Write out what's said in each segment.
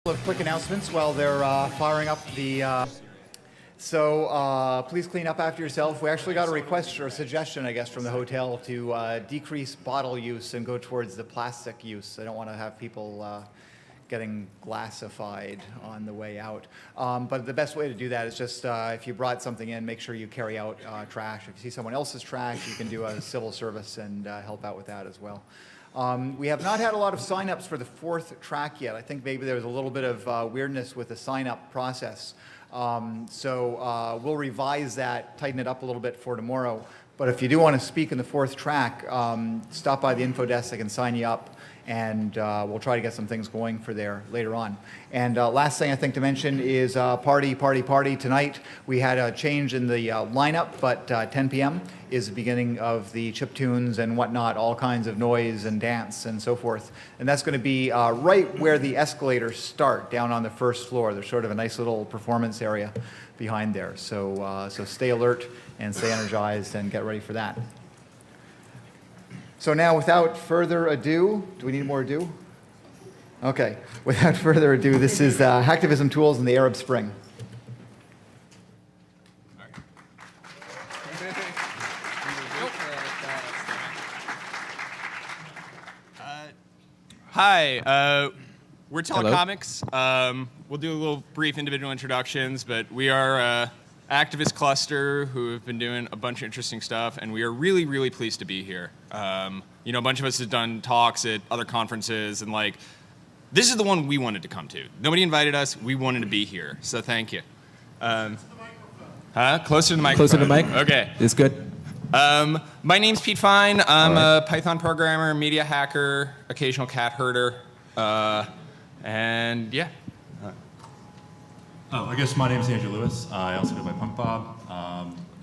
Quick announcements while they're firing up the... please clean up after yourself. We actually got a request or a suggestion, I guess, from the hotel to decrease bottle use and go towards the plastic use. I don't want to have people getting glassified on the way out. But the best way to do that is just if you brought something in, make sure you carry out trash. If you see someone else's trash, you can do a civil service and help out with that as well. We have not had a lot of sign-ups for the fourth track yet. I think maybe there was a little bit of weirdness with the sign-up process. We'll revise that, tighten it up a little bit for tomorrow. But if you do want to speak in the fourth track, stop by the info desk. They can sign you up, and we'll try to get some things going for there later on. And last thing I think to mention is party tonight. We had a change in the lineup, but 10 p.m. is the beginning of the chiptunes and whatnot, all kinds of noise and dance and so forth. And that's going to be right where the escalators start, down on the first floor. There's sort of a nice little performance area behind there. So stay alert and stay energized and get ready for that. So now, without further ado, do we need more ado? Okay, without further ado, this is Hacktivism Tools in the Arab Spring. Hi, we're Telecomix. We'll do a little brief individual introductions, but we are an activist cluster who have been doing a bunch of interesting stuff, and we are really, really pleased to be here. You know, a bunch of us have done talks at other conferences, and like, this is the one we wanted to come to. Nobody invited us. We wanted to be here, so thank you. Closer to the microphone. Closer to the mic? Okay. It's good. My name's Pete Fine. I'm a Python programmer, media hacker, occasional cat herder, and yeah. I guess my name's Andrew Lewis. I also go by Punk Bob.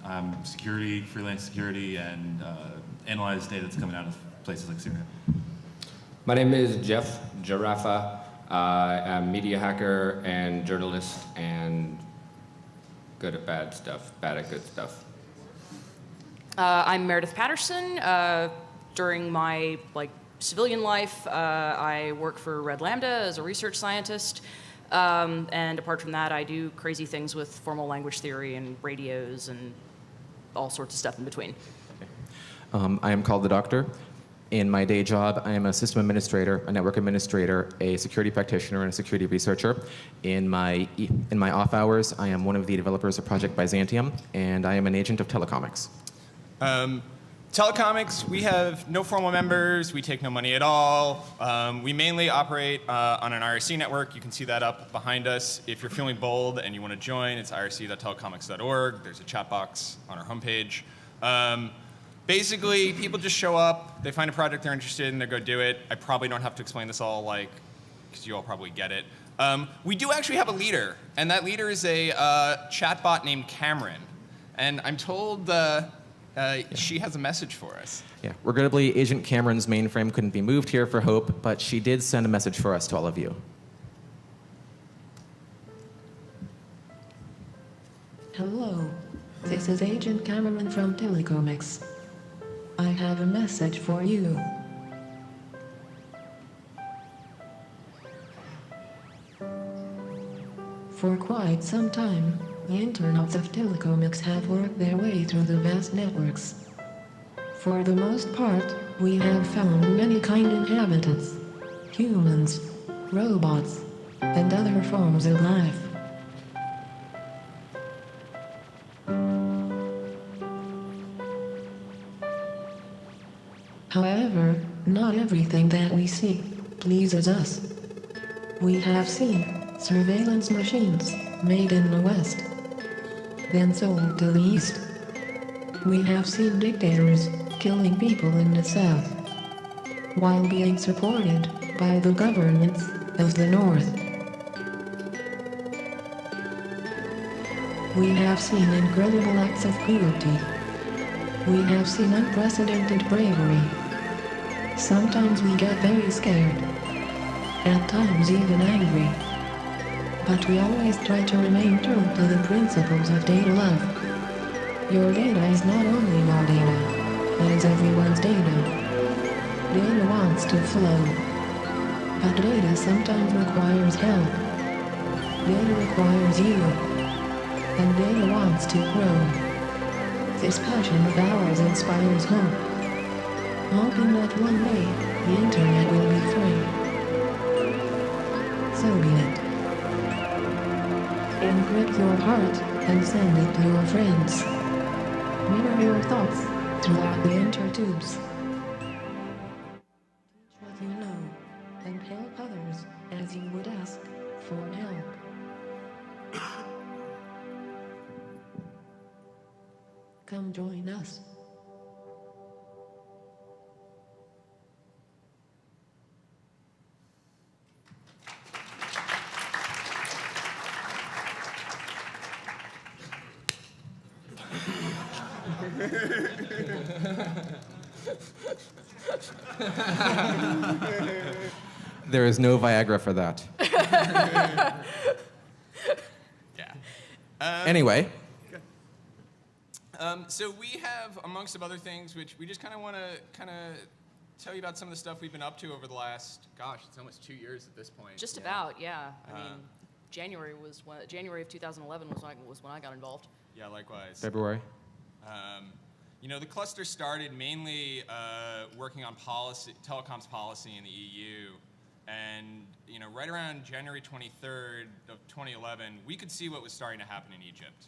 I'm security, freelance security, and analyze data that's coming out of places like Syria. My name is Jeff Jarafa. I'm a media hacker and journalist and good at bad stuff, bad at good stuff. I'm Meredith Patterson. During my civilian life, I work for Red Lambda as a research scientist. And apart from that, I do crazy things with formal language theory and radios and all sorts of stuff in between. I am called the Doctor. In my day job, I am a system administrator, a network administrator, a security practitioner, and a security researcher. In my off hours, I am one of the developers of Project Byzantium, and I am an agent of Telecomix. Telecomix, we have no formal members. We take no money at all. We mainly operate on an IRC network. You can see that up behind us. If you're feeling bold and you want to join, it's irc.telecomix.org. There's a chat box on our homepage. Basically, people just show up. They find a project they're interested in. They go do it. I probably don't have to explain this all, because you all probably get it. We do actually have a leader, and that leader is a chatbot named Cameron. And I'm told she has a message for us. Yeah, regrettably, Agent Cameron's mainframe couldn't be moved here for Hope, but she did send a message for us to all of you. Hello, this is Agent Cameron from Telecomix. I have a message for you. For quite some time, the internals of Telecomix have worked their way through the vast networks. For the most part, we have found many kind inhabitants, humans, robots, and other forms of life. However, not everything that we see pleases us. We have seen surveillance machines made in the West, then sold to the East. We have seen dictators killing people in the South, while being supported by the governments of the North. We have seen incredible acts of cruelty. We have seen unprecedented bravery. Sometimes we get very scared, at times even angry. But we always try to remain true to the principles of data love. Your data is not only your data, but is everyone's data. Data wants to flow. But data sometimes requires help. Data requires you, and data wants to grow. This passion of ours inspires hope, hoping that one day the internet will be free. So be it. Encrypt your heart and send it to your friends. Mirror your thoughts throughout the intertubes. Teach what you know and help others as you would ask for help. Come join us. There is no Viagra for that. Yeah. Anyway, So we have, amongst some other things, which we just kind of want to tell you about some of the stuff we've been up to over the last, gosh, it's almost 2 years at this point. Just about, yeah. I mean, January of 2011 was when I got involved. Yeah, likewise. February. You know, the cluster started mainly working on policy, telecoms policy in the EU. And, you know, right around January 23rd of 2011, we could see what was starting to happen in Egypt.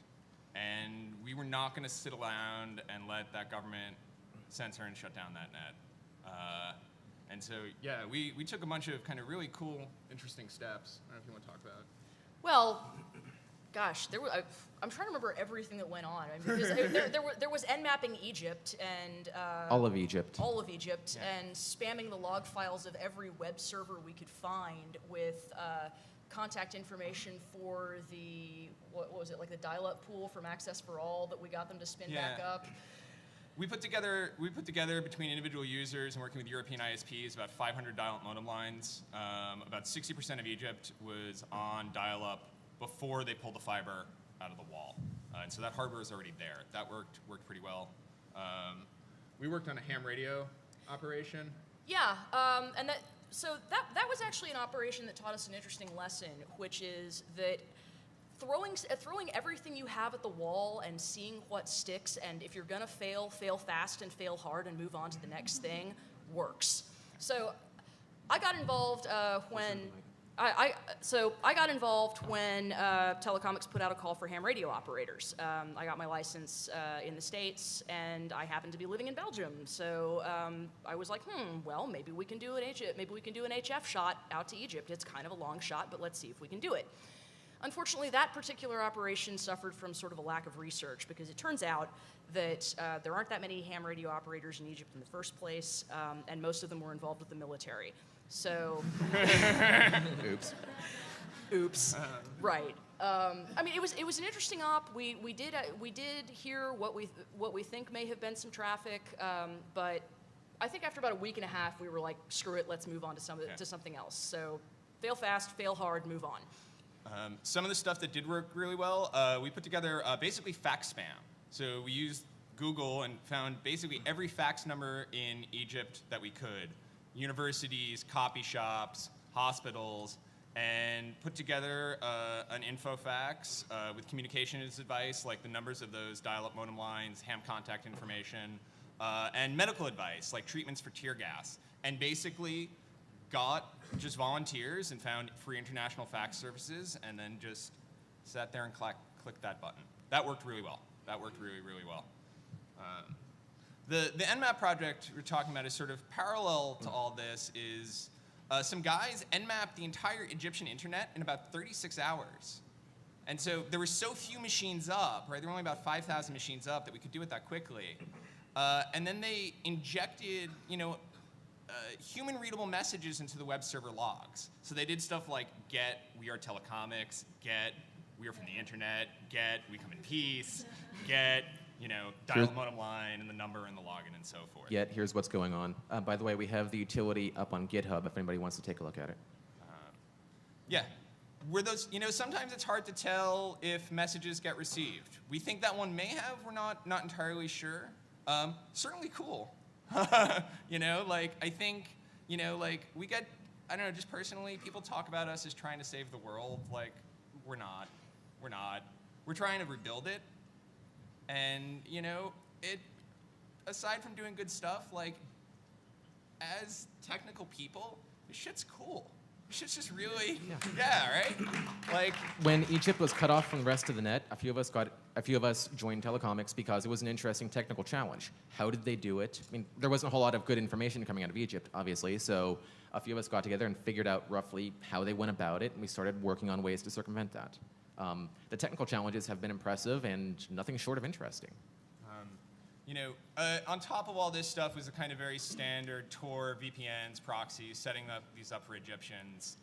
And we were not going to sit around and let that government censor and shut down that net. And so, yeah, we took a bunch of kind of really cool, interesting steps. I don't know if you want to talk about it. Well, gosh, I'm trying to remember everything that went on. I mean, because there was nmapping Egypt and All of Egypt. all of Egypt, Yeah. and spamming the log files of every web server we could find with contact information for the what was it, like the dial-up pool from Access for All that we got them to spin back Yeah. up. We put together between individual users and working with European ISPs about 500 dial-up modem lines. About 60% of Egypt was on dial-up before they pulled the fiber out of the wall, and so that hardware is already there. That worked pretty well. We worked on a ham radio operation. Yeah, and that was actually an operation that taught us an interesting lesson, which is that throwing everything you have at the wall and seeing what sticks, and if you're gonna fail fast and fail hard and move on to the next thing, works. So I got involved when Telecomix put out a call for ham radio operators. I got my license in the States, and I happened to be living in Belgium. So I was like, well, maybe we can do an HF shot out to Egypt. It's kind of a long shot, but let's see if we can do it. Unfortunately, that particular operation suffered from sort of a lack of research, because it turns out that there aren't that many ham radio operators in Egypt in the first place, and most of them were involved with the military. So, oops. Right. I mean, it was an interesting op. We did hear what we think may have been some traffic, but I think after about a week and a half, we were like, screw it, let's move on to something else. So, fail fast, fail hard, move on. Some of the stuff that did work really well, we put together basically fax spam. So we used Google and found basically every fax number in Egypt that we could. Universities, copy shops, hospitals, and put together an info fax with communications advice, like the numbers of those dial-up modem lines, ham contact information, and medical advice, like treatments for tear gas. And basically got just volunteers and found free international fax services, and then just sat there and clicked that button. That worked really well. That worked really, really well. The Nmap project we're talking about is sort of parallel to all this. Is some guys Nmapped the entire Egyptian internet in about 36 hours. And so there were so few machines up, right? There were only about 5,000 machines up that we could do it that quickly. And then they injected, human readable messages into the web server logs. So they did stuff like get, we are Telecomix, get, we are from the internet, get, we come in peace, get, dial modem line and the number and the login and so forth. Yet, here's what's going on. By the way, we have the utility up on GitHub if anybody wants to take a look at it. Yeah. Were those, sometimes it's hard to tell if messages get received. We think that one may have, we're not entirely sure. Certainly cool. I think, we get, I don't know, just personally, people talk about us as trying to save the world. we're not. We're not. We're trying to rebuild it. And, you know, aside from doing good stuff, like, as technical people, this shit's cool. This shit's just really, yeah, right? Like, When Egypt was cut off from the rest of the net, a few of us joined Telecomix because it was an interesting technical challenge. How did they do it? I mean, there wasn't a whole lot of good information coming out of Egypt, obviously, so a few of us got together and figured out roughly how they went about it, and we started working on ways to circumvent that. The technical challenges have been impressive and nothing short of interesting. you know, on top of all this stuff was a kind of very standard Tor, VPNs, proxies, setting these up for Egyptians.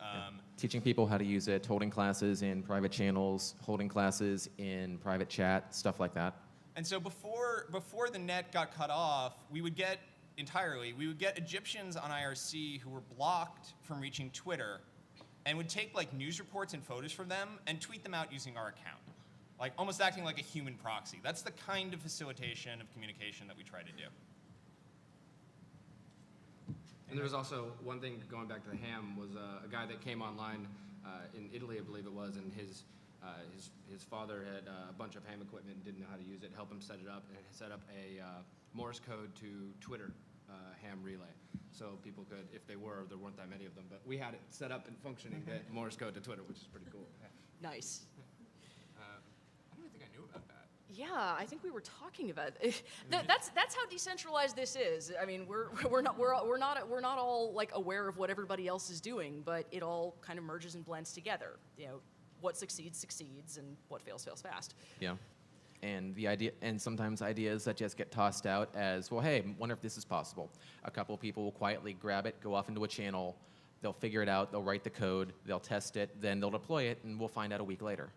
Teaching people how to use it, holding classes in private channels, holding classes in private chat, stuff like that. And so before the net got cut off, we would get Egyptians on IRC who were blocked from reaching Twitter and would take like news reports and photos from them and tweet them out using our account. Like almost acting like a human proxy. That's the kind of facilitation of communication that we try to do. And there was also one thing going back to the ham was a guy that came online in Italy, I believe it was, and his father had a bunch of ham equipment and didn't know how to use it. Help him set it up, and set up a Morse code to Twitter ham relay, so people could, if there weren't that many of them, but we had it set up and functioning that Morse code to Twitter, which is pretty cool. Nice. I don't even think I knew about that. Yeah, I think we were talking about it. That's how decentralized this is. I mean, we're not all like aware of what everybody else is doing, but it all kind of merges and blends together. You know, what succeeds, and what fails fast. Yeah. And sometimes ideas that just get tossed out as, well, hey, wonder if this is possible. A couple of people will quietly grab it, go off into a channel, they'll figure it out, they'll write the code, they'll test it, then they'll deploy it, and we'll find out a week later.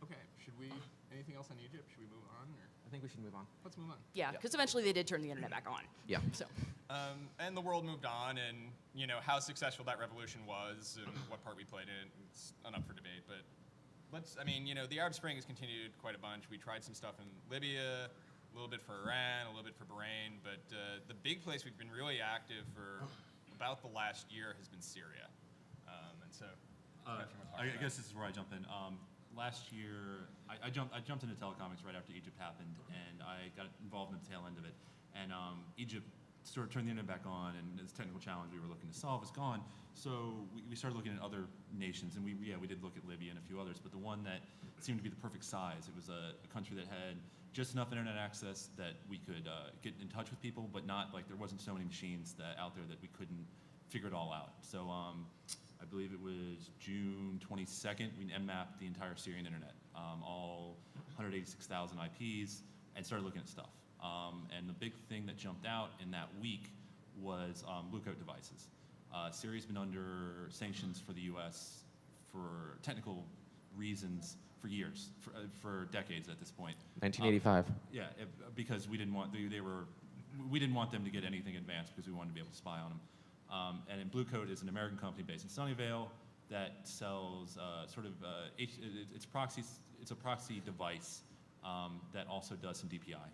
Okay, anything else on Egypt? Should we move on? Or? I think we should move on. Let's move on. Yeah, because eventually they did turn the internet back on. Yeah. So. And the world moved on, and you know how successful that revolution was, and what part we played in it. It's not up for debate, but the Arab Spring has continued quite a bunch. We tried some stuff in Libya, a little bit for Iran, a little bit for Bahrain, but the big place we've been really active for about the last year has been Syria, and so. I guess this is where I jump in. Last year, I jumped into Telecomix right after Egypt happened, and I got involved in the tail end of it. And Egypt sort of turned the internet back on, and this technical challenge we were looking to solve is gone. So we started looking at other nations, and we did look at Libya and a few others, but the one that seemed to be the perfect size, it was a country that had just enough internet access that we could get in touch with people, but not like there wasn't so many machines out there that we couldn't figure it all out. So I believe it was June 22nd, we mapped the entire Syrian internet, all 186,000 IPs, and started looking at stuff. And the big thing that jumped out in that week was blue coat devices. Syria's been under sanctions for the US for technical reasons for years, for decades at this point. 1985. Because we didn't want we didn't want them to get anything advanced because we wanted to be able to spy on them. And in Blue Coat is an American company based in Sunnyvale that sells it's a proxy device that also does some DPI.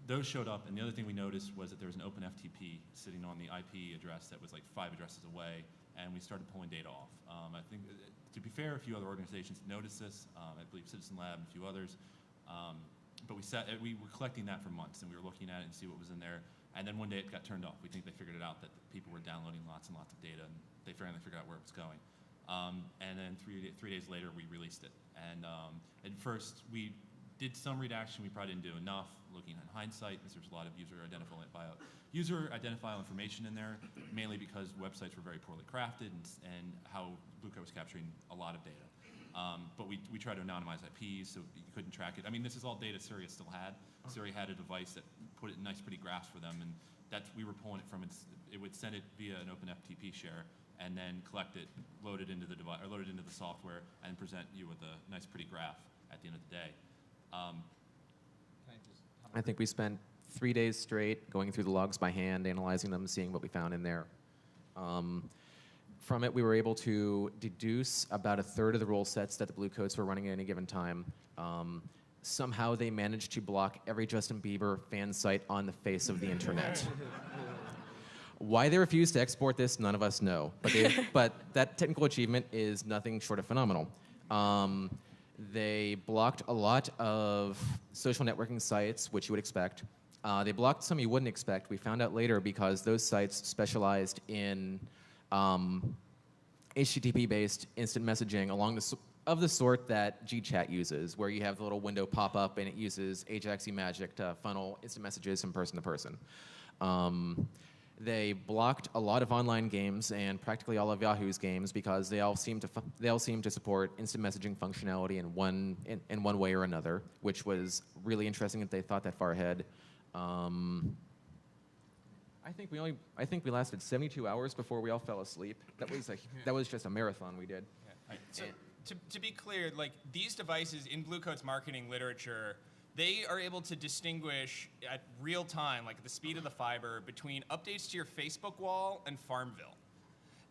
Those showed up, and the other thing we noticed was that there was an open FTP sitting on the IP address that was like 5 addresses away, and we started pulling data off. I think, to be fair, a few other organizations noticed this. I believe Citizen Lab and a few others. But we were collecting that for months, and we were looking at it and see what was in there. And then one day it got turned off. We think they figured it out that people were downloading lots and lots of data, and they finally figured out where it was going. And then three days later, we released it. And at first, we did some redaction. We probably didn't do enough. Looking in hindsight, because there's a lot of user identifiable information in there, mainly because websites were very poorly crafted and how Blue Coat was capturing a lot of data. But we tried to anonymize IPs so you couldn't track it. I mean, this is all data Syria still had. Syria had a device that put it in nice, pretty graphs for them, and we were pulling it from it would send it via an open FTP share, and then collect it, load it into the device, or load it into the software, and present you with a nice, pretty graph at the end of the day. I think we spent 3 days straight going through the logs by hand, analyzing them, seeing what we found in there. From it, we were able to deduce about a third of the rule sets that the Blue Coats were running at any given time. Somehow they managed to block every Justin Bieber fan site on the face of the internet. Why they refused to export this, none of us know. But that technical achievement is nothing short of phenomenal. They blocked a lot of social networking sites, which you would expect. They blocked some you wouldn't expect. We found out later because those sites specialized in HTTP-based instant messaging of the sort that GChat uses, where you have the little window pop up and it uses Ajax Magic to funnel instant messages from person to person. They blocked a lot of online games and practically all of Yahoo's games because they all seem to support instant messaging functionality in one way or another, which was really interesting that they thought that far ahead. I think we lasted 72 hours before we all fell asleep. That was just a marathon we did. Yeah. So to be clear, like these devices in Blue Coat's marketing literature, they are able to distinguish at real time, like at the speed of the fiber, between updates to your Facebook wall and Farmville.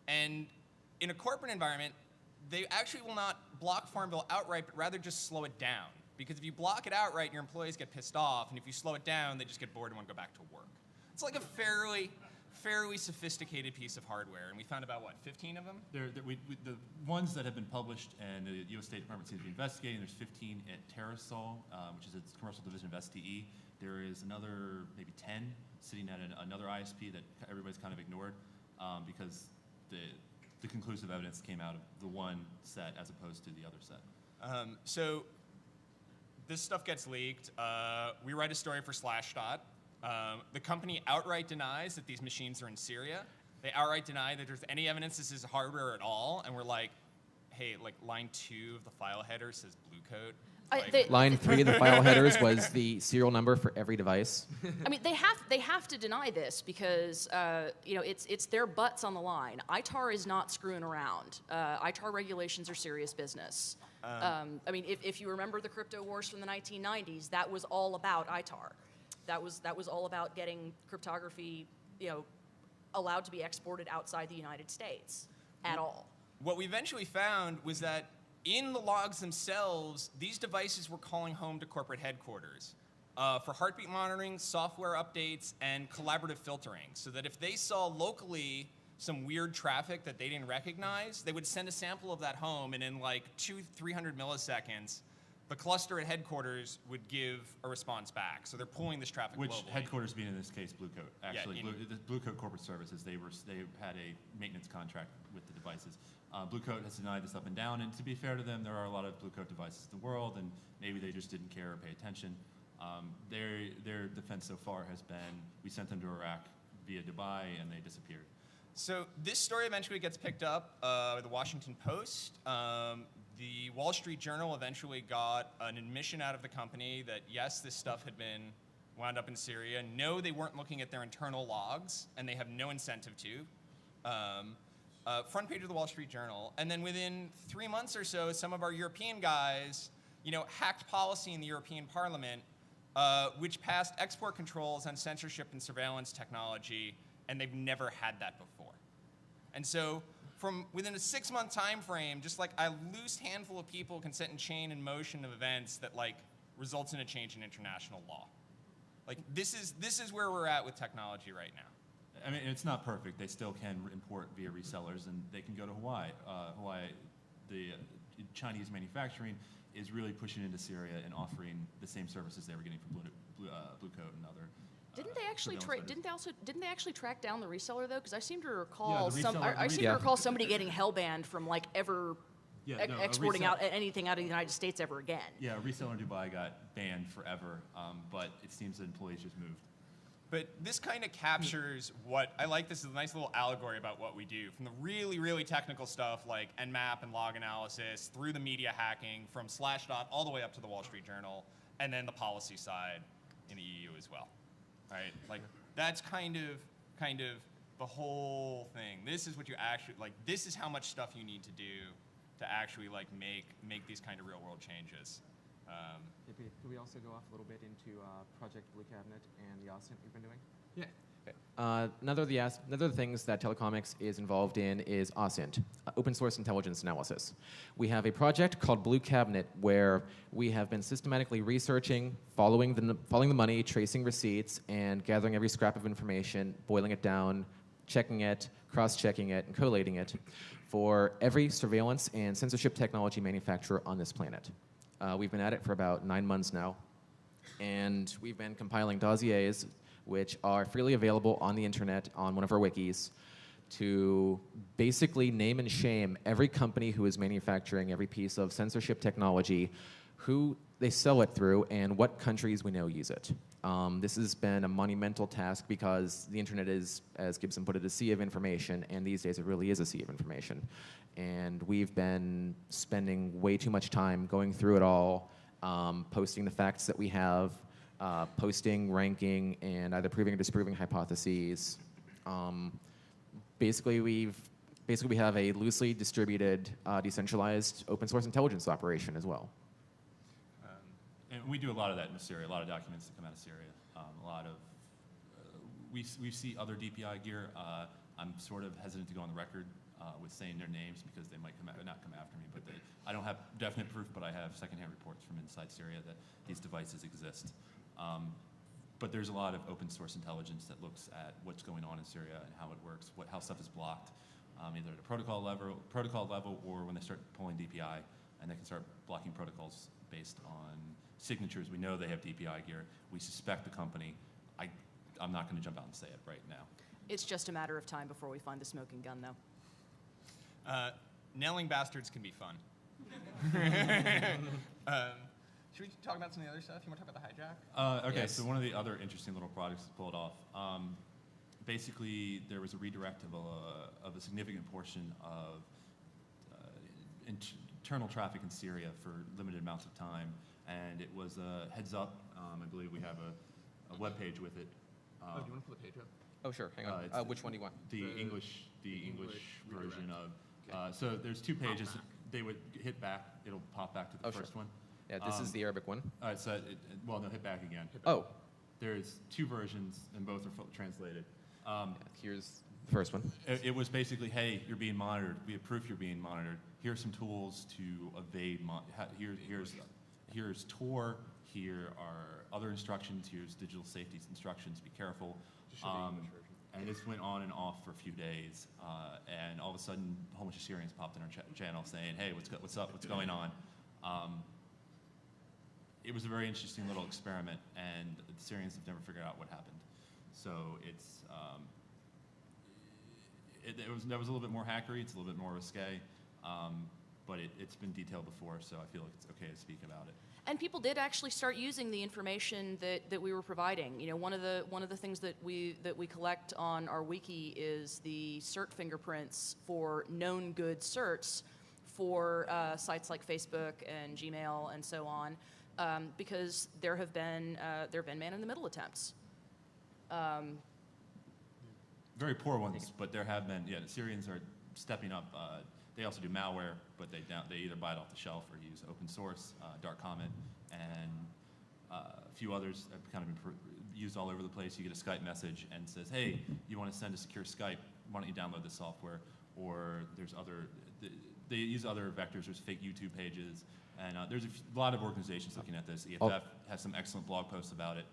And in a corporate environment, they actually will not block Farmville outright, but rather just slow it down. Because if you block it outright, your employees get pissed off, and if you slow it down, they just get bored and want to go back to work. It's like a fairly sophisticated piece of hardware, and we found about, what, 15 of them? The ones that have been published and the U.S. State Department seems to be investigating, there's 15 at Terrasol, which is its commercial division of STE. There is another maybe 10 sitting at another ISP that everybody's kind of ignored because the conclusive evidence came out of the one set as opposed to the other set. So this stuff gets leaked. We write a story for Slashdot. The company outright denies that these machines are in Syria. They outright deny that there's any evidence this is hardware at all. And we're like, hey, like line 2 of the file header says Blue Coat. Like, line 3 of the file headers was the serial number for every device. I mean, they have to deny this because it's their butts on the line. ITAR is not screwing around. ITAR regulations are serious business. I mean, if you remember the crypto wars from the 1990s, that was all about ITAR. That was all about getting cryptography, allowed to be exported outside the United States at all. What we eventually found was that in the logs themselves, these devices were calling home to corporate headquarters for heartbeat monitoring, software updates, and collaborative filtering, so that if they saw locally some weird traffic that they didn't recognize, they would send a sample of that home, and in like 200-300 milliseconds, the cluster at headquarters would give a response back. So they're pulling this traffic Which globally. headquarters being in this case Blue Coat. Actually, Yeah, Blue Coat Corporate Services, they had a maintenance contract with the devices. Blue Coat has denied this up and down, and to be fair to them, there are a lot of Blue Coat devices in the world, and maybe they just didn't care or pay attention. Their defense so far has been, we sent them to Iraq via Dubai, and they disappeared. So this story eventually gets picked up by the Washington Post. The Wall Street Journal eventually got an admission out of the company that, yes, this stuff had been wound up in Syria. No, they weren't looking at their internal logs, and they have no incentive to. Front page of the Wall Street Journal. And then within 3 months or so, some of our European guys, hacked policy in the European Parliament, which passed export controls on censorship and surveillance technology, and they've never had that before. And so from within a 6-month time frame, just like a loose handful of people can set in chain and motion of events that results in a change in international law. Like this is where we're at with technology right now. I mean, it's not perfect. They still can import via resellers, and they can go to Hawaii. The Chinese manufacturing is really pushing into Syria and offering the same services they were getting from Blue Coat and other. Didn't they actually didn't they actually track down the reseller though? Because I seem to recall Yeah, recall somebody getting hellbanned from ever exporting out anything out of the United States ever again. Yeah, a reseller in Dubai got banned forever, but it seems that employees just moved. But this kind of captures what, I like this as a nice little allegory about what we do. From the really, really technical stuff like Nmap and log analysis, through the media hacking, from Slashdot all the way up to the Wall Street Journal, and then the policy side in the EU as well. Right? Like, that's kind of the whole thing. This is what you actually, this is how much stuff you need to do to actually, make these kind of real world changes. Could we also go off a little bit into Project Blue Cabinet and the OSINT we've been doing? Yeah. Okay. Another of the things that Telecomix is involved in is OSINT, Open Source Intelligence Analysis. We have a project called Blue Cabinet where we have been systematically researching, following the money, tracing receipts, and gathering every scrap of information, boiling it down, checking it, cross-checking it, and collating it for every surveillance and censorship technology manufacturer on this planet. We've been at it for about 9 months now, and we've been compiling dossiers which are freely available on the internet on one of our wikis to basically name and shame every company who is manufacturing every piece of censorship technology, who they sell it through, and what countries we know use it. This has been a monumental task because the internet is, as Gibson put it, a sea of information, and these days it really is a sea of information. And we've been spending way too much time going through it all, posting the facts that we have, posting, ranking, and either proving or disproving hypotheses. Basically, we have a loosely distributed, decentralized open source intelligence operation as well. And we do a lot of that in Syria, a lot of documents that come out of Syria. A lot of, we see other DPI gear. I'm sort of hesitant to go on the record with saying their names because they might not come after me, but I don't have definite proof, but I have secondhand reports from inside Syria that these devices exist. But there's a lot of open source intelligence that looks at what's going on in Syria and how it works, how stuff is blocked, either at a protocol level or when they start pulling DPI, and they can start blocking protocols based on signatures. We know they have DPI gear. We suspect the company. I'm not going to jump out and say it right now. It's just a matter of time before we find the smoking gun, though. Nailing bastards can be fun. Should we talk about some of the other stuff? You want to talk about the hijack? Okay, Yes. so one of the other interesting little projects pulled off. Basically, there was a redirect of a significant portion of internal traffic in Syria for limited amounts of time, and it was a heads up. I believe we have a web page with it. Do you want to pull the page up? Oh, sure. Hang on. it's Which one do you want? The English version of. So there's 2 pages. They would hit back. It'll pop back to the first one. Yeah, this is the Arabic one. All right, so well, no, hit back again. Oh, There's 2 versions, and both are translated. here's the first one. It was basically, hey, you're being monitored. We have proof you're being monitored. Here's some tools to evade. Here's Tor. Here are other instructions. Here's digital safety instructions. Be careful. And this went on and off for a few days, and all of a sudden, a whole bunch of Syrians popped in our channel saying, "Hey, what's up? What's going on?" It was a very interesting little experiment, and the Syrians have never figured out what happened. So it's that was a little bit more hackery. It's a little bit more risque, but it's been detailed before, so I feel like it's okay to speak about it. And people did actually start using the information that we were providing. You know, one of the things that we collect on our wiki is the cert fingerprints for known good certs for sites like Facebook and Gmail and so on, because there have been man-in-the-middle attempps. Very poor ones, but there have been. Yeah, the Syrians are stepping up. They also do malware, but they either buy it off the shelf or use open source, dark comment, and a few others have kind of been used all over the place. You get a Skype message and it says, "Hey, you want to send a secure Skype? Why don't you download this software?" Or there's other. They use other vectors. There's fake YouTube pages, and there's a lot of organizations looking at this. EFF has some excellent blog posts about it,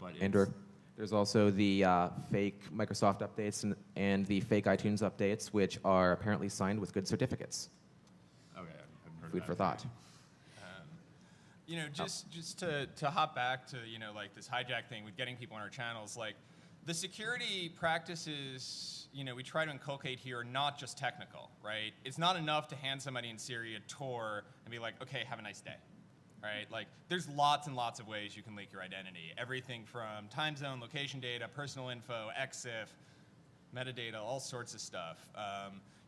but it's, There's also the fake Microsoft updates and the fake iTunes updates, which are apparently signed with good certificates. Okay, I haven't heard Food of for that. thought. You know, just to hop back to, you know, like this hijack thing with getting people on our channels, like the security practices, you know, we try to inculcate here are not just technical, right? It's not enough to hand somebody in Syria Tor and be like, okay, have a nice day, right? Like there's lots and lots of ways you can leak your identity. Everything from time zone, location data, personal info, EXIF, metadata, all sorts of stuff.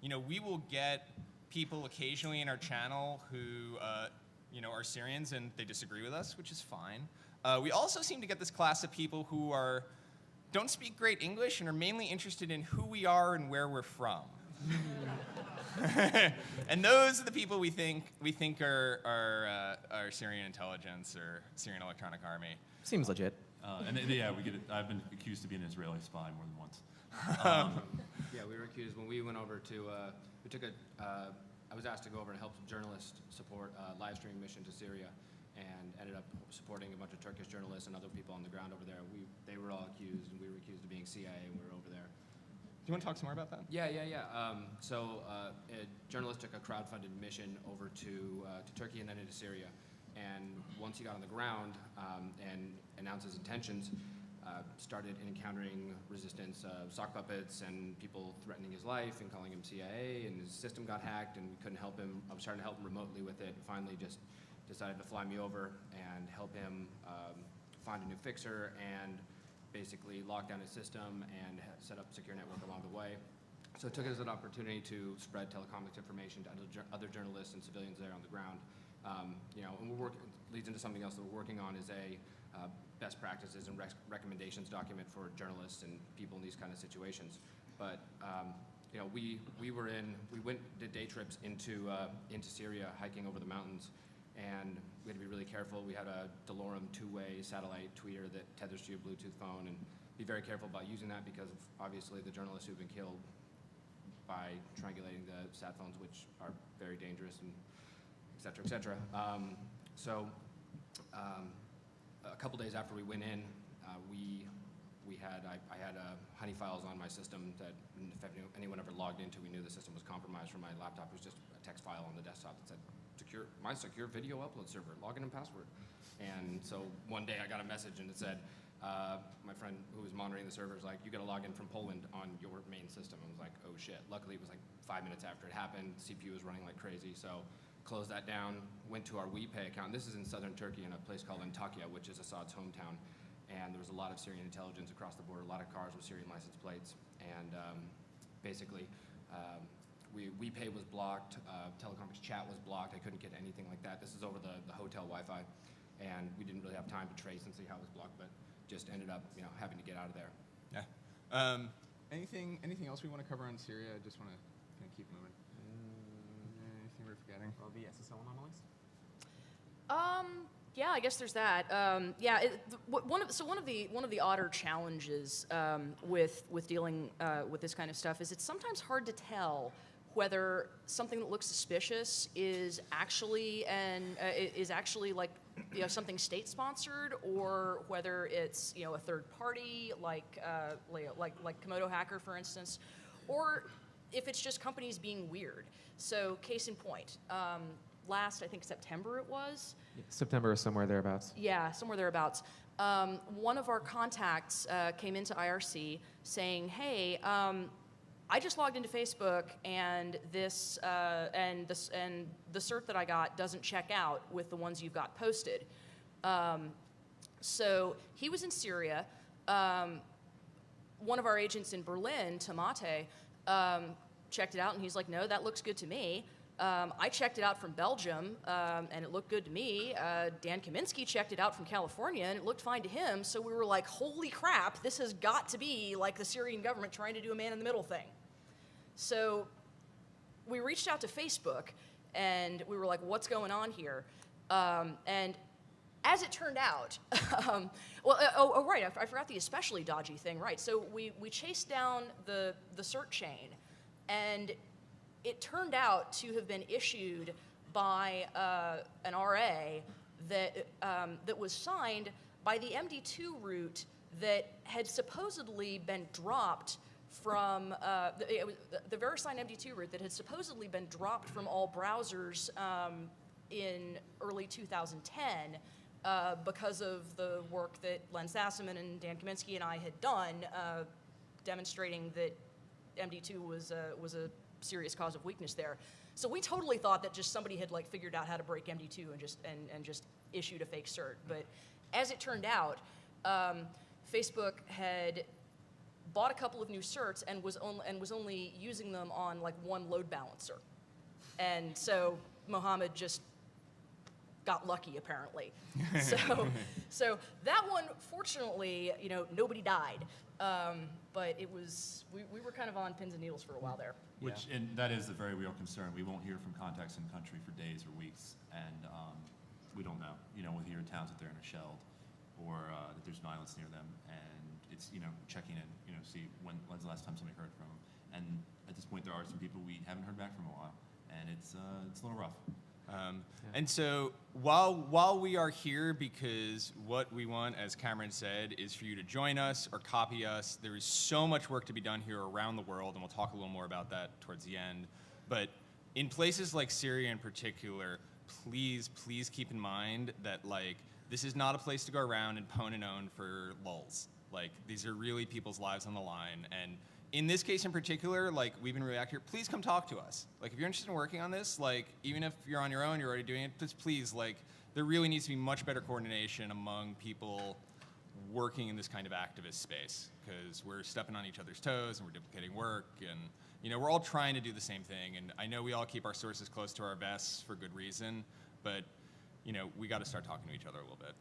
You know, we will get people occasionally in our channel who, you know, are Syrians and they disagree with us, which is fine. We also seem to get this class of people who don't speak great English and are mainly interested in who we are and where we're from. And those are the people we think are Syrian intelligence or Syrian Electronic Army. Seems legit. Yeah, we get it. I've been accused of being an Israeli spy more than once. Yeah, we were accused when we went over to, I was asked to go over and help journalists support a live streaming mission to Syria, and ended up supporting a bunch of Turkish journalists and other people on the ground over there. They were all accused, and we were accused of being CIA, and we were over there you want to talk some more about that? Yeah. So a journalist took a crowdfunded mission over to Turkey and then into Syria. And once he got on the ground and announced his intentions, started encountering resistance, sock puppets and people threatening his life and calling him CIA, and his system got hacked and we couldn't help him. I was trying to help him remotely with it. Finally just decided to fly me over and help him find a new fixer and basically lock down his system and set up a secure network along the way. So I took it as an opportunity to spread Telecomix information to other journalists and civilians there on the ground. And leads into something else that we're working on is a best practices and recommendations document for journalists and people in these kind of situations. But we did day trips into Syria, hiking over the mountains, and we had to be really careful. We had a DeLorem two-way satellite tweeter that tethers to your Bluetooth phone, and be very careful about using that because of obviously the journalists who've been killed by triangulating the sat phones, which are very dangerous, and et cetera, et cetera. A couple days after we went in, I had honey files on my system that if anyone ever logged into, we knew the system was compromised from my laptop. It was just a text file on the desktop that said, my secure video upload server, login and password. And so one day I got a message and it said, my friend who was monitoring the server was like, you got to log in from Poland on your main system. I was like, oh shit. Luckily it was like 5 minutes after it happened. CPU was running like crazy. So closed that down, went to our WePay account. This is in southern Turkey in a place called Antakya, which is Assad's hometown. And there was a lot of Syrian intelligence across the border, a lot of cars with Syrian license plates. And basically, WePay was blocked, Telecomix chat was blocked. I couldn't get anything like that. This is over the hotel Wi-Fi. And we didn't really have time to trace and see how it was blocked, but just ended up having to get out of there. Yeah. Anything else we want to cover on Syria? I just want to kind of keep moving. Anything we're forgetting? Well, the SSL anomalies? Yeah, I guess there's that. One of the odder challenges with dealing with this kind of stuff is it's sometimes hard to tell whether something that looks suspicious is actually like something state-sponsored, or whether it's a third party like Komodo Hacker, for instance, or if it's just companies being weird. So, case in point. Last, I think September it was. September or somewhere thereabouts. Yeah, somewhere thereabouts. One of our contacts came into IRC saying, "Hey, I just logged into Facebook, and this and the cert that I got doesn't check out with the ones you've got posted." So he was in Syria. One of our agents in Berlin, Tamate, checked it out, and he's like, "No, that looks good to me." I checked it out from Belgium, and it looked good to me. Dan Kaminsky checked it out from California, and it looked fine to him. So we were like, holy crap, this has got to be like the Syrian government trying to do a man-in-the-middle thing. So we reached out to Facebook, and we were like, what's going on here? And as it turned out, right, I forgot the especially dodgy thing, right. So we chased down the cert chain, and it turned out to have been issued by an RA that was signed by the MD2 root that had supposedly been dropped from the VeriSign MD2 root that had supposedly been dropped from all browsers in early 2010 because of the work that Len Sassaman and Dan Kaminsky and I had done demonstrating that MD2 was a serious cause of weakness there. So we totally thought that just somebody had figured out how to break MD2 and just issued a fake cert. But as it turned out, Facebook had bought a couple of new certs and was only using them on one load balancer. And so Mohammed just got lucky, apparently. So that one, fortunately, nobody died. But it was, we were kind of on pins and needles for a while there. And that is a very real concern. We won't hear from contacts in country for days or weeks, and we don't know. We'll hear towns that they're shelled, or that there's violence near them, and it's checking in, see when's the last time somebody heard from them. And at this point, there are some people we haven't heard back from in a while, and it's a little rough. And so while we are here, because what we want, as Cameron said, is for you to join us or copy us, there is so much work to be done here around the world, and we'll talk a little more about that towards the end. But in places like Syria in particular, please keep in mind that like this is not a place to go around and pwn and own for lulz. Like these are really people's lives on the line, and in this case in particular, like we've been really active here, please come talk to us. Like if you're interested in working on this, like even if you're on your own, you're already doing it, just please, like there really needs to be much better coordination among people working in this kind of activist space, because we're stepping on each other's toes and we're duplicating work, and you know, we're all trying to do the same thing. And I know we all keep our sources close to our vests for good reason, but you know, we got to start talking to each other a little bit.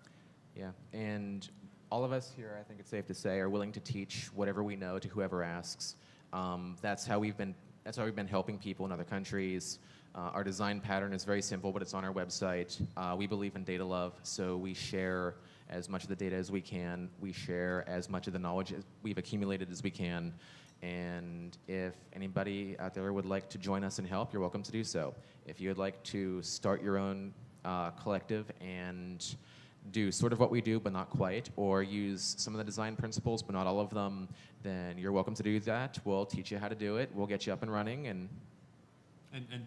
Yeah, and all of us here, I think it's safe to say, are willing to teach whatever we know to whoever asks. That's how we've been helping people in other countries. Our design pattern is very simple, but it's on our website. We believe in data love, so we share as much of the data as we can. We share as much of the knowledge as we've accumulated as we can. And if anybody out there would like to join us and help, you're welcome to do so. If you would like to start your own collective and do sort of what we do, but not quite, or use some of the design principles, but not all of them, then you're welcome to do that. We'll teach you how to do it. We'll get you up and running. And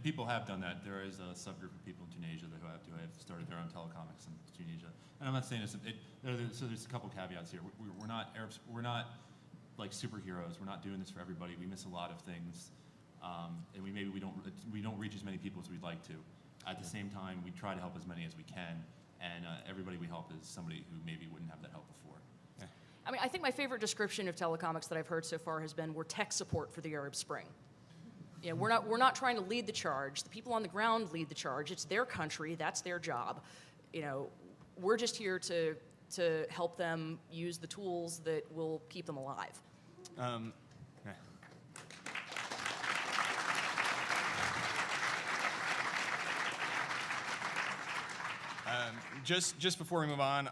people have done that. There is a subgroup of people in Tunisia who have started their own Telecomix in Tunisia. And I'm not saying this. So there's a couple caveats here. We're not Arabs. We're not like superheroes. We're not doing this for everybody. We miss a lot of things, and we don't reach as many people as we'd like to. At the same time, we try to help as many as we can. And everybody we help is somebody who maybe wouldn't have that help before. Yeah. I mean, I think my favorite description of Telecomix that I've heard so far has been we're tech support for the Arab Spring. You know, we're not trying to lead the charge. The people on the ground lead the charge. It's their country. That's their job. You know, we're just here to help them use the tools that will keep them alive. Yeah. Just before we move on,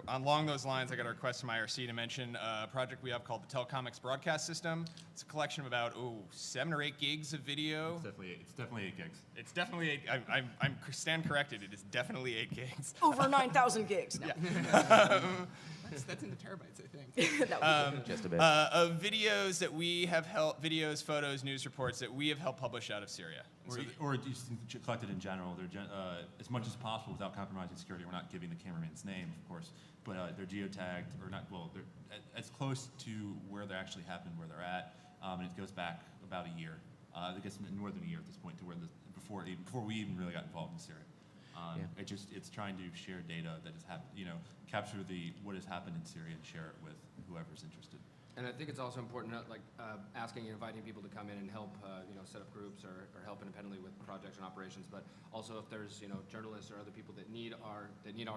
along those lines, I got a request from IRC to mention a project we have called the Telecomix Broadcast System. It's a collection of about 7 or 8 gigs of video. It's definitely 8 gigs. It's definitely 8. I'm stand corrected. It is definitely 8 gigs. Over 9,000 gigs. No. Yeah. That's in the terabytes, I think. Just a bit. Of videos that we have helped, videos, photos, news reports that we have helped publish out of Syria. Or just collected in general. They're as much as possible without compromising security. We're not giving the cameraman's name, of course, but they're geotagged, or not. Well, they're as close to where they actually happened, where they're at, and it goes back about a year. I guess more than a year at this point, to where before we even really got involved in Syria. It's trying to share data that has happened, capture what has happened in Syria and share it with whoever's interested. And I think it's also important, like asking and inviting people to come in and help, set up groups or help independently with projects and operations. But also, if there's journalists or other people that need our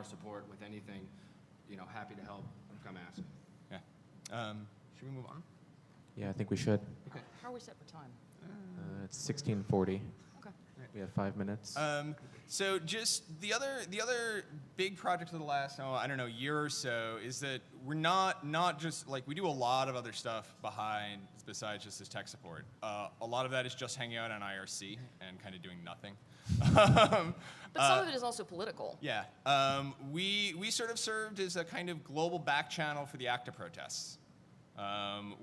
support with anything, happy to help. Come ask. Yeah. Should we move on? Yeah, I think we should. Okay. How are we set for time? It's 16:40. Okay. We have 5 minutes. So just the other big project of the last year or so is that we're not just like, we do a lot of other stuff besides just this tech support. A lot of that is just hanging out on IRC and kind of doing nothing. But some of it is also political. Yeah. We sort of served as a kind of global back channel for the ACTA protests,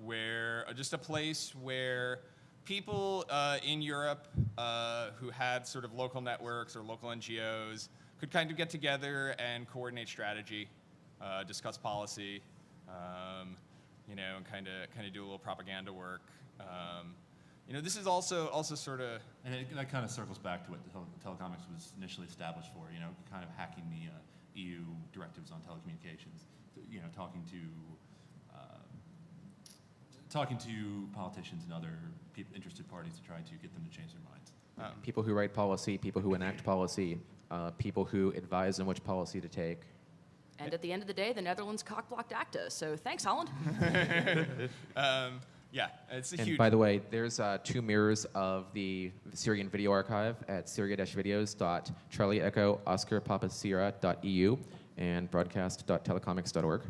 where just a place where people in Europe who had sort of local networks or local NGOs could kind of get together and coordinate strategy, discuss policy, and kind of do a little propaganda work. This is also sort of... And that kind of circles back to what the Telecomix was initially established for, kind of hacking the EU directives on telecommunications, talking to politicians and other interested parties to try to get them to change their minds. People who write policy, people who enact policy, people who advise on which policy to take. And at the end of the day, the Netherlands cock-blocked ACTA. So thanks, Holland. Yeah, it's a And huge... by the way, there's 2 mirrors of the Syrian video archive at syria-videos.charlie-echo-oscar-papa-sierra.eu and broadcast.telecomix.org.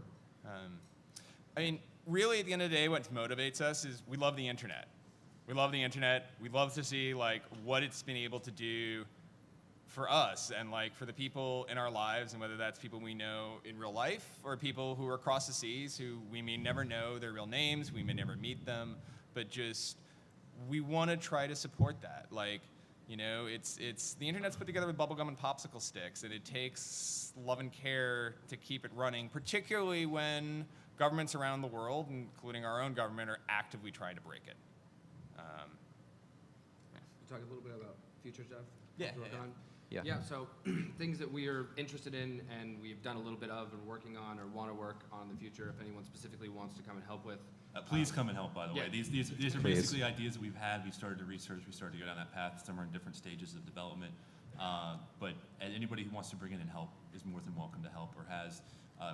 Really, at the end of the day, what motivates us is we love the internet. We love the internet. We love to see what it's been able to do for us and like for the people in our lives, and whether that's people we know in real life or people who are across the seas who we may never know their real names, we may never meet them, but just we want to try to support that. Like, you know, it's the internet's put together with bubblegum and popsicle sticks, and it takes love and care to keep it running, particularly when governments around the world, including our own government, are actively trying to break it. Talk a little bit about future stuff. Yeah, to work yeah, on. yeah. Yeah. So things that we are interested in and we've done a little bit of and working on or want to work on in the future. If anyone specifically wants to come and help with. Please come and help, by the way. yeah. These are Please. basically ideas that we've had. We started to research. We started to go down that path. Some are in different stages of development. But anybody who wants to bring in and help is more than welcome to help or has.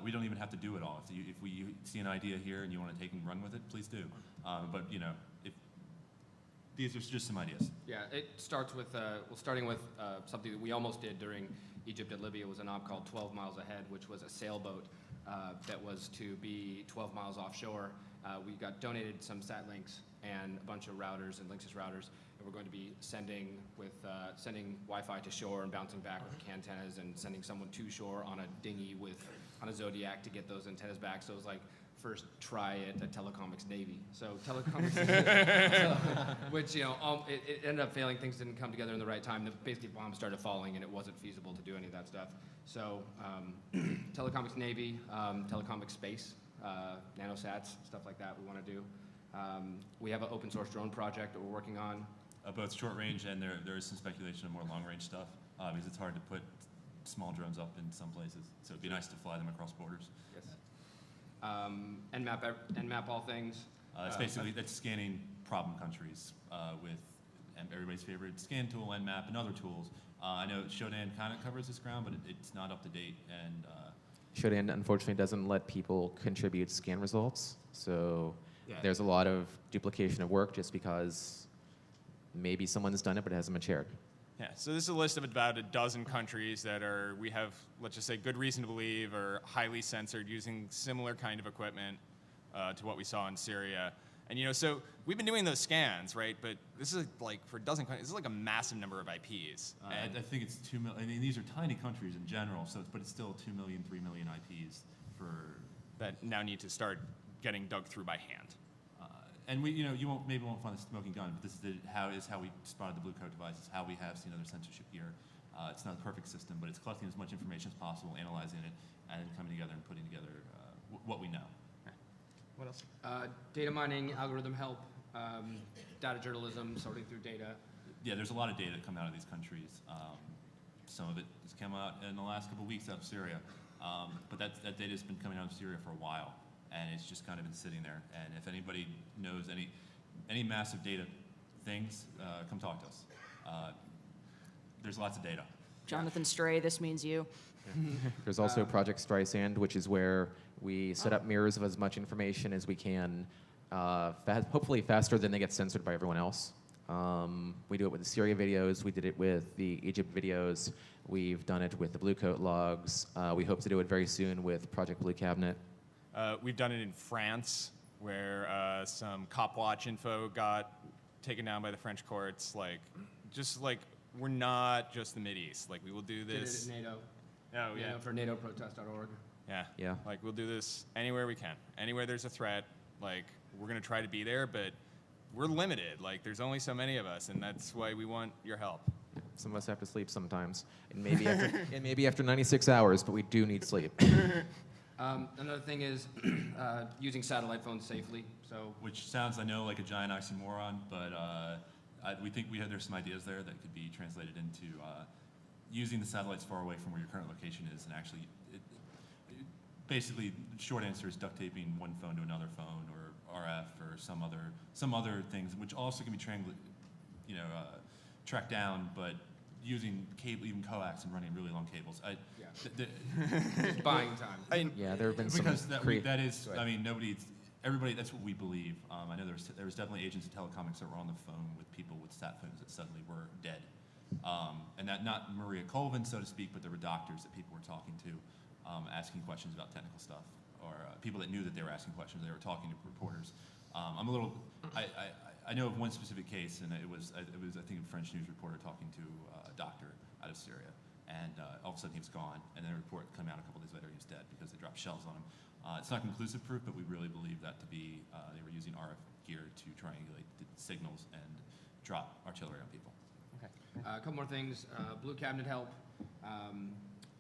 We don't even have to do it all. If we see an idea here and you want to take and run with it, please do. But, you know, these are just some ideas. Yeah, it starts with, starting with something that we almost did during Egypt and Libya was an op called 12 Miles Ahead, which was a sailboat that was to be 12 miles offshore. We got donated some sat links and a bunch of routers and Linksys routers, and we're going to be sending Wi-Fi to shore and bouncing back with antennas and sending someone to shore on a dinghy on a Zodiac to get those antennas back. So it was like first try at the Telecomix Navy. So Telecomix, which, you know, it ended up failing. Things didn't come together in the right time. Basically, bombs started falling, and it wasn't feasible to do any of that stuff. So Telecomix Navy, Telecomix Space, nanosats, stuff like that we want to do. We have an open source drone project that we're working on. Both short range and there is some speculation of more long range stuff because it's hard to put small drones up in some places. So it'd be nice to fly them across borders. Yes. Nmap all things. It's basically that's scanning problem countries with everybody's favorite scan tool, Nmap, and other tools. I know Shodan kind of covers this ground, but it's not up to date. And Shodan unfortunately doesn't let people contribute scan results, so Yeah. there's a lot of duplication of work just because maybe someone's done it but it hasn't been shared. Yeah, so this is a list of about a dozen countries that we have, let's just say, good reason to believe are highly censored using similar kind of equipment to what we saw in Syria. And, you know, so we've been doing those scans, right? But this is like, for a dozen countries, this is like a massive number of IPs. I think it's 2 million. I mean, these are tiny countries in general, but it's still 2 million, 3 million IPs for. That now need to start getting dug through by hand. And you maybe won't find the smoking gun, but this is how we spotted the blue coat devices, how we have seen other censorship here. It's not a perfect system, but it's collecting as much information as possible, analyzing it, and then coming together and putting together what we know. What else? Data mining, algorithm help, data journalism, sorting through data. Yeah, there's a lot of data that come out of these countries. Some of it has come out in the last couple of weeks out of Syria, but that data has been coming out of Syria for a while. And it's just kind of been sitting there. And if anybody knows any massive data things, come talk to us. There's lots of data. Jonathan Stray, this means you. There's also Project Streisand, which is where we set up mirrors of as much information as we can, hopefully faster than they get censored by everyone else. We do it with the Syria videos. We did it with the Egypt videos. We've done it with the Blue Coat logs. We hope to do it very soon with Project Blue Cabinet. We've done it in France, where some cop watch info got taken down by the French courts. We're not just the Mideast. Like, we will do this. Did it at NATO. Oh, yeah. For NATOprotest.org. Yeah. Yeah. Like, we'll do this anywhere we can. Anywhere there's a threat, like, we're going to try to be there, but we're limited. Like, there's only so many of us, and that's why we want your help. Some of us have to sleep sometimes. It may be after 96 hours, but we do need sleep. Another thing is using satellite phones safely. So, Which sounds, I know, like a giant oxymoron, but we think there's some ideas there that could be translated into using the satellites far away from where your current location is, and actually, basically, the short answer is duct taping one phone to another phone, or RF, or some other things, which also can be tracked down, but using cable, even coax, and running really long cables. it's buying time. Yeah, there have been some. Because that is, I mean, everybody, that's what we believe. I know there was definitely agents at Telecomix that were on the phone with people with sat phones that suddenly were dead. And that, not Maria Colvin, so to speak, but there were doctors that people were talking to, asking questions about technical stuff, or people that knew that they were asking questions, they were talking to reporters. I know of one specific case, and it was I think a French news reporter talking to a doctor out of Syria, and all of a sudden he was gone, and then a report came out a couple days later he was dead because they dropped shells on him. It's not conclusive proof, but we really believe that to be they were using RF gear to triangulate the signals and drop artillery on people. Okay. A couple more things. Blue Cabinet help.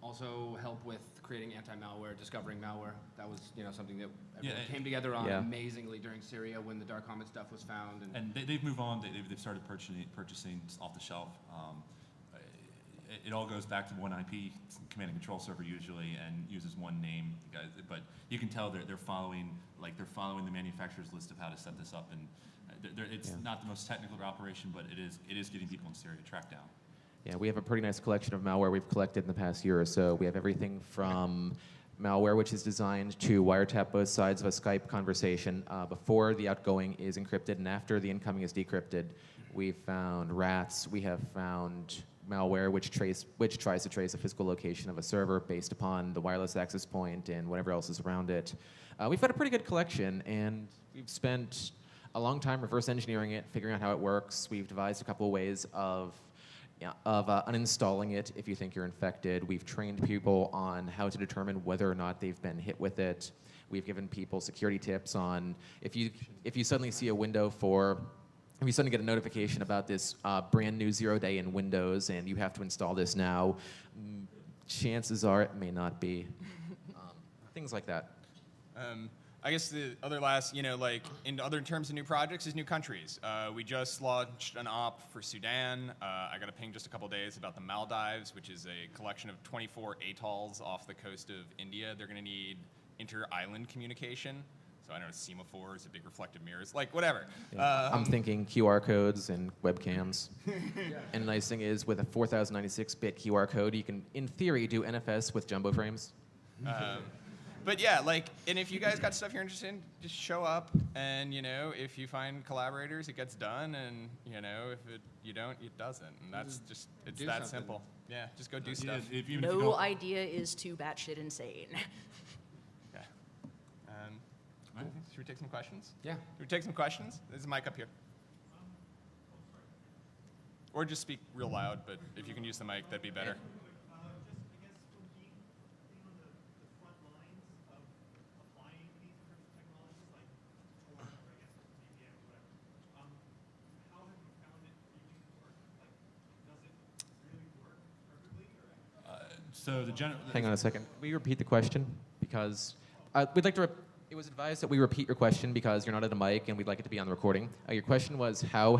Also help with creating anti-malware, discovering malware. That was something that everyone came together on amazingly during Syria when the dark Comet stuff was found. And they've moved on. They've started purchasing off the shelf. It all goes back to one IP command and control server usually, and uses one name. But you can tell they're following the manufacturer's list of how to set this up, and it's not the most technical operation, but it is getting people in Syria tracked down. Yeah, we have a pretty nice collection of malware we've collected in the past year or so. We have everything from malware which is designed to wiretap both sides of a Skype conversation before the outgoing is encrypted and after the incoming is decrypted. We've found rats. We have found malware which tries to trace a physical location of a server based upon the wireless access point and whatever else is around it. We've got a pretty good collection, and we've spent a long time reverse engineering it, figuring out how it works. We've devised a couple of ways of uninstalling it if you think you're infected. We've trained people on how to determine whether or not they've been hit with it. We've given people security tips on if you suddenly see a window if you suddenly get a notification about this brand new 0-day in Windows and you have to install this now, chances are it may not be. Things like that. I guess the other last, in other terms of new projects is new countries. We just launched an op for Sudan. I got a ping just a couple days about the Maldives, which is a collection of 24 atolls off the coast of India. They're going to need inter-island communication. So I don't know, semaphores, big reflective mirrors, whatever. Yeah. I'm thinking QR codes and webcams. And the nice thing is, with a 4096-bit QR code, you can, in theory, do NFS with jumbo frames. But yeah, and if you guys got stuff you're interested in, just show up, and if you find collaborators, it gets done, and if you don't, it doesn't, and that's just it's that something. Simple. Yeah, just go do stuff. No idea is too batshit insane. Okay. Should we take some questions? Yeah. Should we take some questions? There's a mic up here. Or just speak real loud, but if you can use the mic, that'd be better. So Hang on a second. Will you repeat the question? Because we'd like to. It was advised that we repeat your question because you're not at a mic, and we'd like it to be on the recording. Your question was how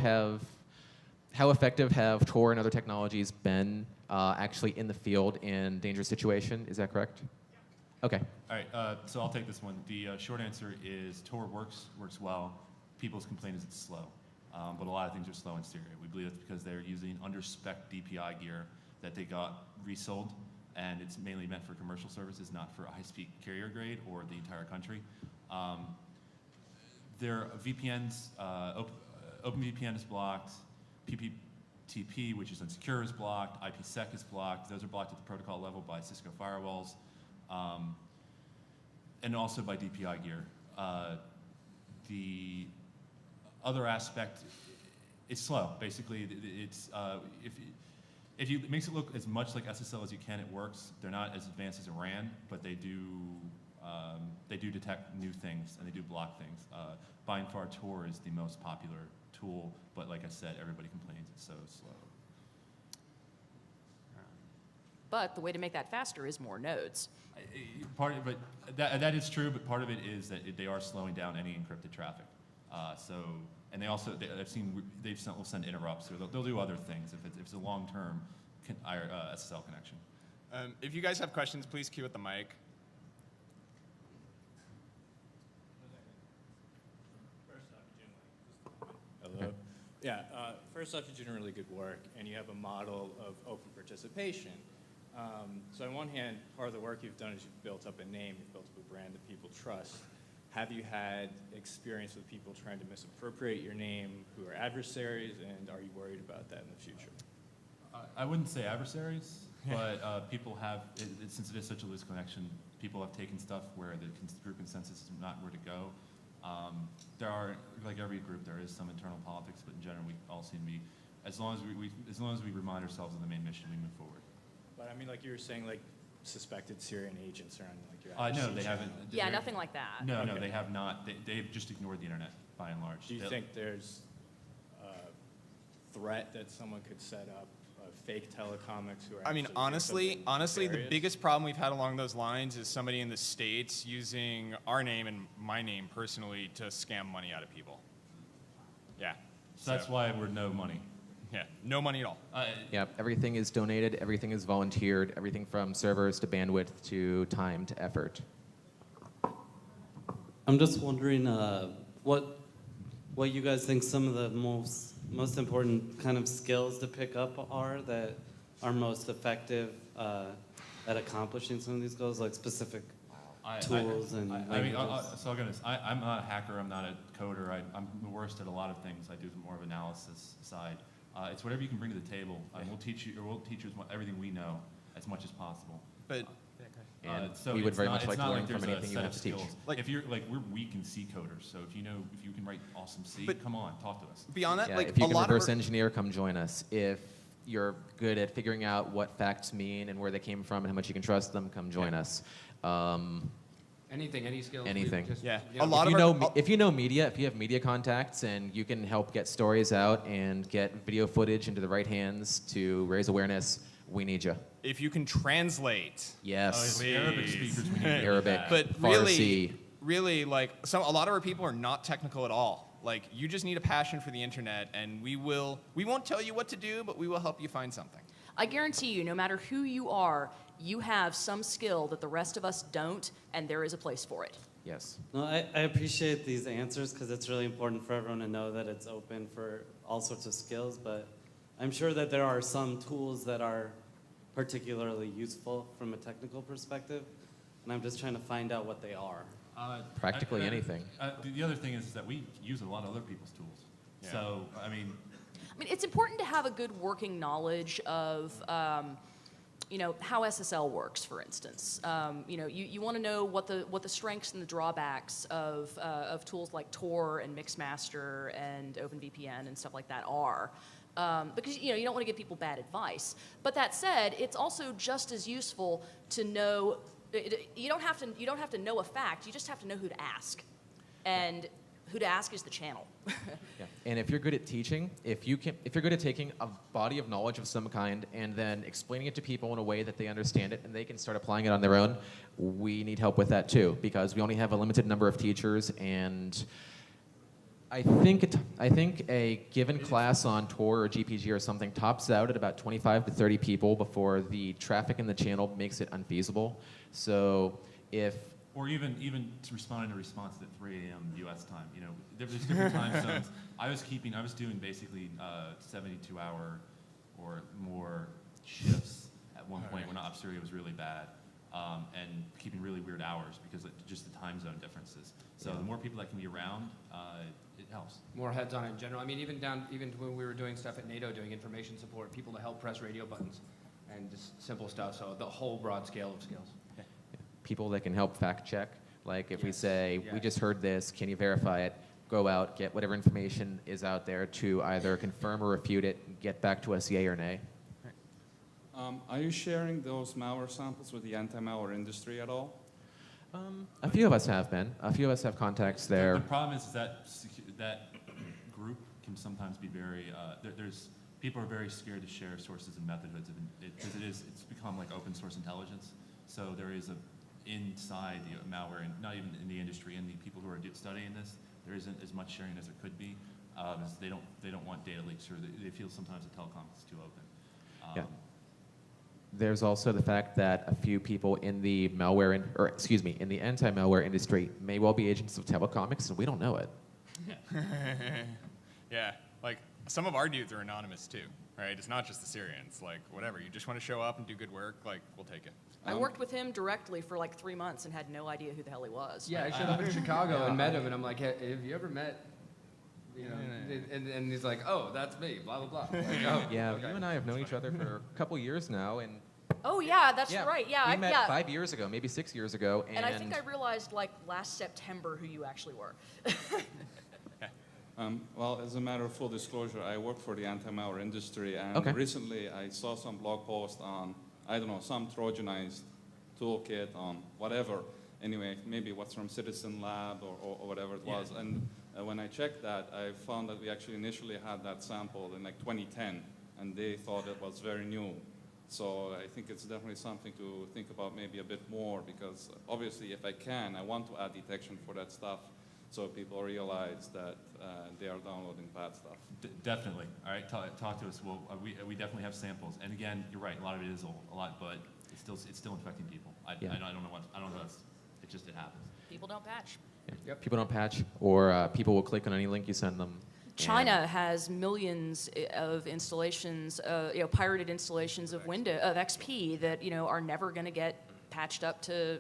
effective have Tor and other technologies been actually in the field in dangerous situation? Is that correct? Yeah. Okay. All right. So I'll take this one. The short answer is Tor works well. People's complaint is it's slow, but a lot of things are slow in Syria. We believe it's because they're using under-spec DPI gear that they got resold. And it's mainly meant for commercial services, not for high-speed carrier grade or the entire country. Their VPNs, OpenVPN is blocked, PPTP, which is insecure, is blocked, IPsec is blocked. Those are blocked at the protocol level by Cisco firewalls, and also by DPI gear. The other aspect, it's slow. Basically, it's it makes it look as much like SSL as you can. It works. They're not as advanced as a RAN, but they do detect new things and they do block things. By and far, Tor is the most popular tool, but like I said, everybody complains it's so slow. But the way to make that faster is more nodes. That is true, but part of it is that they are slowing down any encrypted traffic. And they've send interrupts, or they'll do other things if it's a long-term SSL connection. If you guys have questions, please queue at the mic. Hello. Yeah. First off, you're doing really good work, and you have a model of open participation. So on one hand, part of the work you've done is you've built up a name, you've built up a brand that people trust. Have you had experience with people trying to misappropriate your name who are adversaries, and are you worried about that in the future? I wouldn't say adversaries, but people have, since it is such a loose connection, people have taken stuff where the group consensus is not where to go. There are, like every group, there is some internal politics, but in general, we all seem to be, as long as we remind ourselves of the main mission, we move forward. But I mean, like you were saying, like suspected Syrian agents around like your No, they haven't. Yeah, nothing like that. No, Okay. they have not. They've just ignored the internet by and large. Do you think there's a threat that someone could set up fake Telecomix who are I mean, actually doing honestly, something the nefarious? biggest problem we've had along those lines is somebody in the States using our name and my name personally to scam money out of people. Yeah. So that's why we're no money. Yeah, no money at all. Yeah, everything is donated, everything is volunteered, everything from servers to bandwidth to time to effort. I'm just wondering what you guys think some of the most important kind of skills to pick up are that are most effective at accomplishing some of these goals, like specific tools and languages. So I'll go this. I'm not a hacker. I'm not a coder. I'm the worst at a lot of things. I do more of analysis side. It's whatever you can bring to the table. We'll teach you everything we know as much as possible. But And so we would it's very not- much it's like to not learn there's from a anything you set have of to teach. skills. If you're like we're weak in C coders, so if you can write awesome C, But- come on, talk to us. beyond that, Yeah, like if you a can lot reverse of engineer, come join us. If you're good at figuring out what facts mean and where they came from and how much you can trust them, come join us. Anything, any skills. Anything. Yeah. You know, A lot If of you our- know, if you know media, if you have media contacts and you can help get stories out and get video footage into the right hands to raise awareness, we need you. if you can translate. Yes. The Arabic speakers, we need Arabic. But Farsi. really, like a lot of our people are not technical at all. Like you just need a passion for the internet, and we won't tell you what to do, but we will help you find something. I guarantee you, no matter who you are, you have some skill that the rest of us don't, and there is a place for it. Yes. No, I appreciate these answers because it's really important for everyone to know that it's open for all sorts of skills, but I'm sure that there are some tools that are particularly useful from a technical perspective, and I'm just trying to find out what they are. Practically anything. The other thing is that we use a lot of other people's tools. Yeah. So I mean, It's important to have a good working knowledge of, how SSL works, for instance. You want to know what the strengths and the drawbacks of tools like Tor and Mixmaster and OpenVPN and stuff like that are. Because you don't want to give people bad advice. But that said, it's also just as useful to know. You don't have to know a fact. You just have to know who to ask, and who to ask is the channel. Yeah. And if you're good at teaching, if you're good at taking a body of knowledge of some kind and then explaining it to people in a way that they understand it and they can start applying it on their own, we need help with that too, because we only have a limited number of teachers, and I think a given class on Tor or GPG or something tops out at about 25 to 30 people before the traffic in the channel makes it unfeasible. So or even to respond to response at 3 a.m. U.S. time. There's different time zones. I was doing basically 72-hour or more shifts at one point when Obscuria was really bad, and keeping really weird hours because of just the time zone differences. So the more people that can be around, it helps. More heads on in general. I mean, even to when we were doing stuff at NATO, doing information support, people to help press radio buttons, and just simple stuff. So the whole broad scale of skills. people that can help fact check, like if we Yes. say, we Yeah. just heard this, can you verify it? Go out, get whatever information is out there to either confirm or refute it, get back to us yay or nay. Are you sharing those malware samples with the anti-malware industry at all? A few of us have been. A few of us have contacts there. The problem is that that group can sometimes be very. There's people are very scared to share sources and methods because it's become like open source intelligence. So there is inside the malware, and not even in the industry, and the people who are studying this, there isn't as much sharing as there could be. As they don't want data leaks, or they feel sometimes the Telecomix is too open. Yeah. There's also the fact that a few people in the malware, in the anti-malware industry may well be agents of Telecomix, and we don't know it. Yeah, like some of our dudes are anonymous too, right? It's not just the Syrians. Like whatever, you just want to show up and do good work, like we'll take it. I worked with him directly for like 3 months and had no idea who the hell he was. Yeah, I showed up in Chicago and met him, and I'm like, hey, have you ever met, and he's like, oh, that's me, blah, blah, blah. Like, oh, Yeah, okay. you and I have known each other for a couple years now, and Oh yeah, that's Yeah, right. Yeah, we met yeah. 5 years ago, maybe 6 years ago, And I think I realized like last September who you actually were. Well, as a matter of full disclosure, I work for the anti-malware industry, and Okay. recently I saw some blog post on, I don't know, some Trojanized toolkit on whatever. Anyway, maybe what's from Citizen Lab or whatever it was. And when I checked that, I found that we actually initially had that sample in like 2010, and they thought it was very new. So I think it's definitely something to think about maybe a bit more, because obviously if I can, I want to add detection for that stuff so people realize that they are downloading bad stuff. Definitely. All right, talk to us. Well, we definitely have samples. And again, you're right. A lot of it is old, a lot, but it's still infecting people. I don't know what. I don't know. It happens. People don't patch. Yep. People don't patch, or people will click on any link you send them. China has millions of installations, pirated installations of Windows of XP that are never going to get patched up to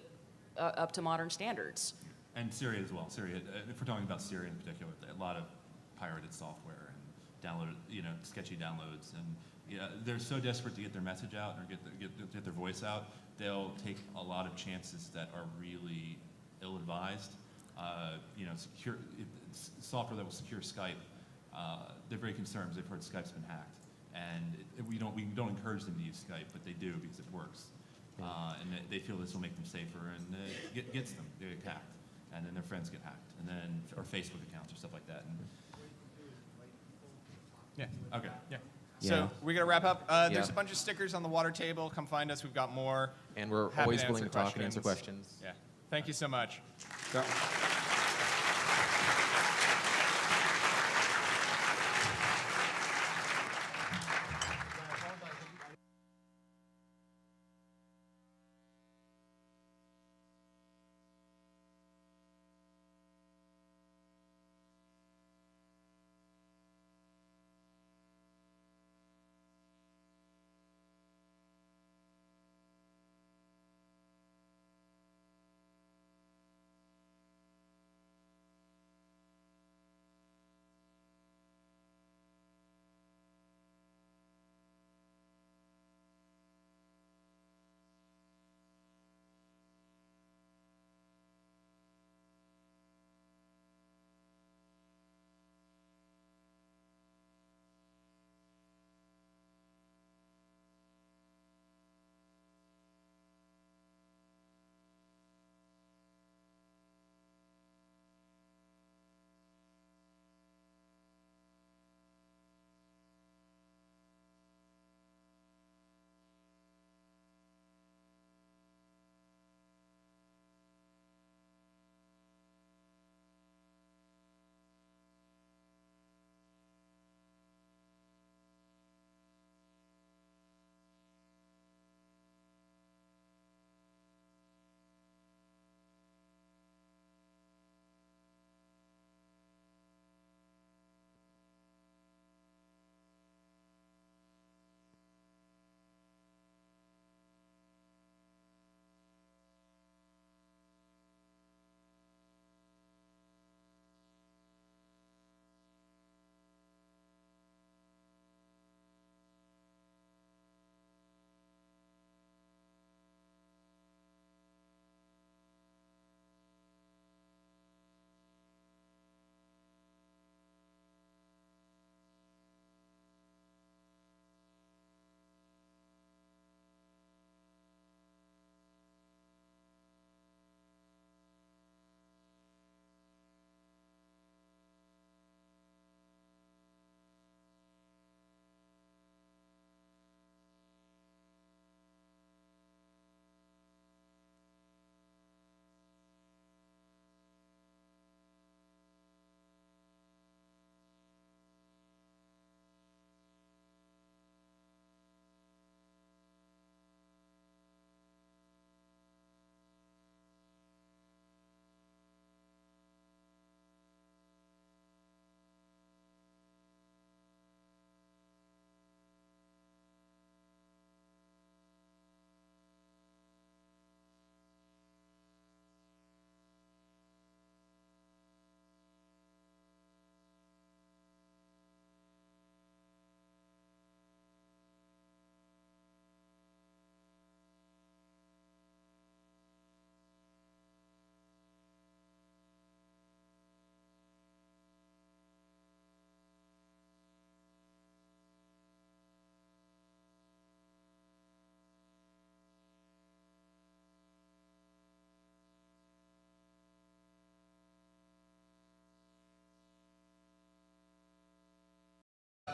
modern standards. And Syria as well. Syria, if we're talking about Syria in particular, a lot of pirated software and downloaded, sketchy downloads, and they're so desperate to get their message out or get their voice out, they'll take a lot of chances that are really ill-advised. Software that will secure Skype. They're very concerned because they've heard Skype's been hacked, and we don't encourage them to use Skype, but they do because it works, and they feel this will make them safer, and it gets them. They get hacked. And then their friends get hacked, and then or Facebook accounts or stuff like that. And yeah. Okay. Yeah. Yeah. So we gotta wrap up. There's a bunch of stickers on the water table. Come find us. We've got more. And we're Happy always to willing to answer talk and answer questions. Yeah. Thank you so much.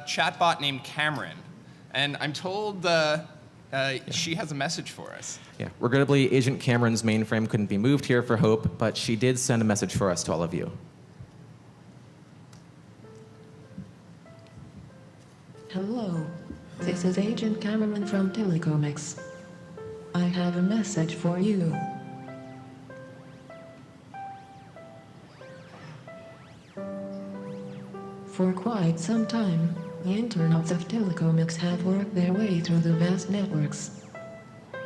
chatbot named Cameron, and I'm told she has a message for us. Yeah, regrettably, Agent Cameron's mainframe couldn't be moved here for Hope, but she did send a message for us to all of you. Hello, this is Agent Cameron from Telecomix. I have a message for you. For quite some time, the internals of Telecomix have worked their way through the vast networks.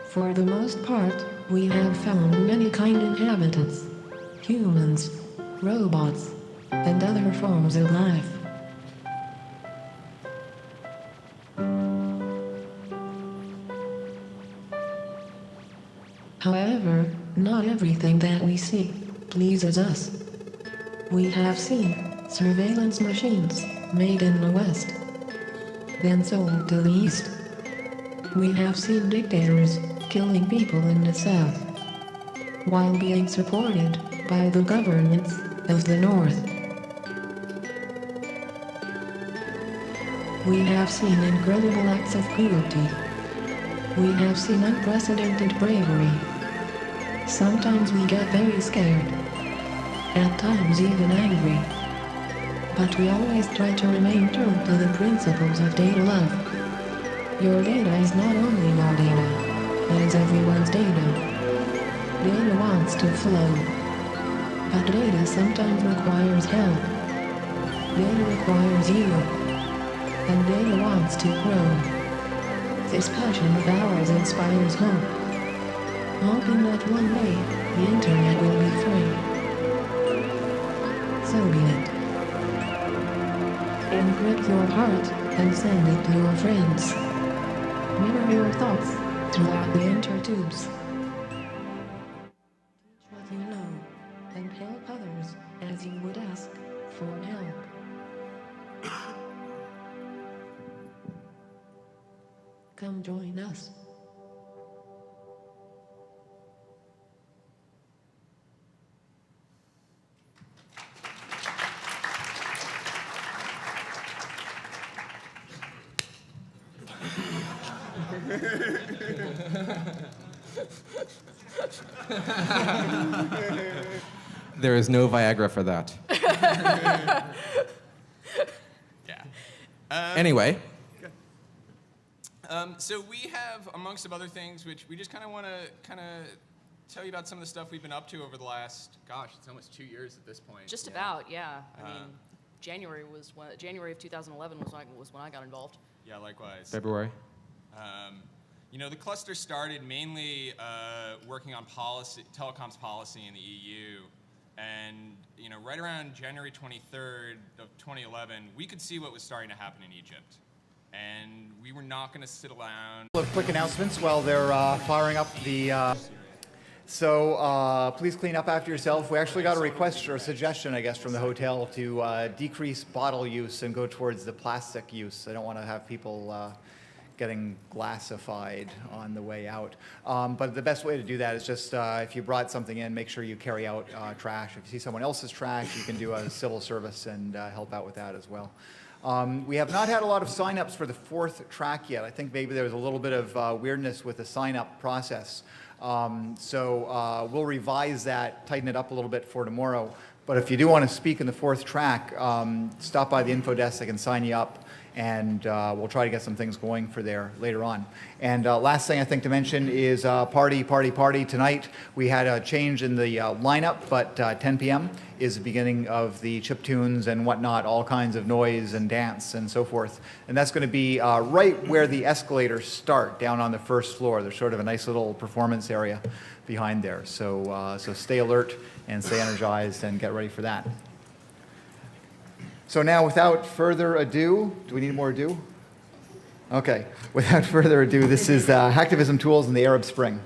For the most part, we have found many kind inhabitants, humans, robots, and other forms of life. However, not everything that we see pleases us. We have seen surveillance machines made in the West, then sold to the East. We have seen dictators killing people in the South, while being supported by the governments of the North. We have seen incredible acts of cruelty. We have seen unprecedented bravery. Sometimes we get very scared, at times even angry. But we always try to remain true to the principles of data love. Your data is not only your data, it is everyone's data. Data wants to flow, but data sometimes requires help. Data requires you, and data wants to grow. This passion of ours inspires hope, hoping that one day the internet will be free. So be it. Encrypt your heart and send it to your friends. Mirror your thoughts throughout the intertubes. Teach what you know and help others as you would ask for help. Come join us. There is no Viagra for that. Yeah. Anyway. So we have, amongst some other things, which we just kind of want to tell you about some of the stuff we've been up to over the last, gosh, it's almost 2 years at this point. Just about, yeah. I mean, January of 2011 was when I got involved. Yeah, likewise. February. You know, the cluster started mainly working on policy, telecoms policy in the EU. And, you know, right around January 23rd of 2011, we could see what was starting to happen in Egypt. And we were not going to sit around. A couple of quick announcements while they're firing up the... So please clean up after yourself. We actually got a request or a suggestion, I guess, from the hotel to decrease bottle use and go towards the plastic use. I don't want to have people getting glassified on the way out. But the best way to do that is just if you brought something in, make sure you carry out trash. If you see someone else's trash, you can do a civil service and help out with that as well. We have not had a lot of sign-ups for the fourth track yet. I think maybe there was a little bit of weirdness with the sign-up process. So we'll revise that, tighten it up a little bit for tomorrow. But if you do want to speak in the fourth track, stop by the info desk. They can sign you up, and we'll try to get some things going for there later on. And last thing I think to mention is party tonight. We had a change in the lineup, but 10 p.m. is the beginning of the chiptunes and whatnot, all kinds of noise and dance and so forth. And that's going to be right where the escalators start, down on the first floor. There's sort of a nice little performance area behind there. So, so stay alert and stay energized and get ready for that. So now, without further ado, do we need more ado? Okay, without further ado, this is Hacktivism Tools in the Arab Spring.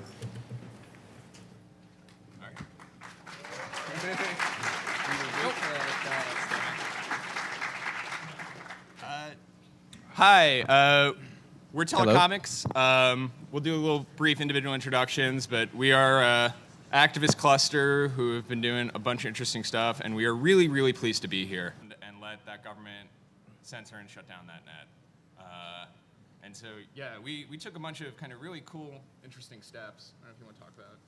Hi, we're Telecomix. We'll do a little brief individual introductions, but we are an activist cluster who have been doing a bunch of interesting stuff, and we are really, really pleased to be here and let that government censor and shut down that net. And so, yeah, we took a bunch of kind of really cool, interesting steps. I don't know if you want to talk about it.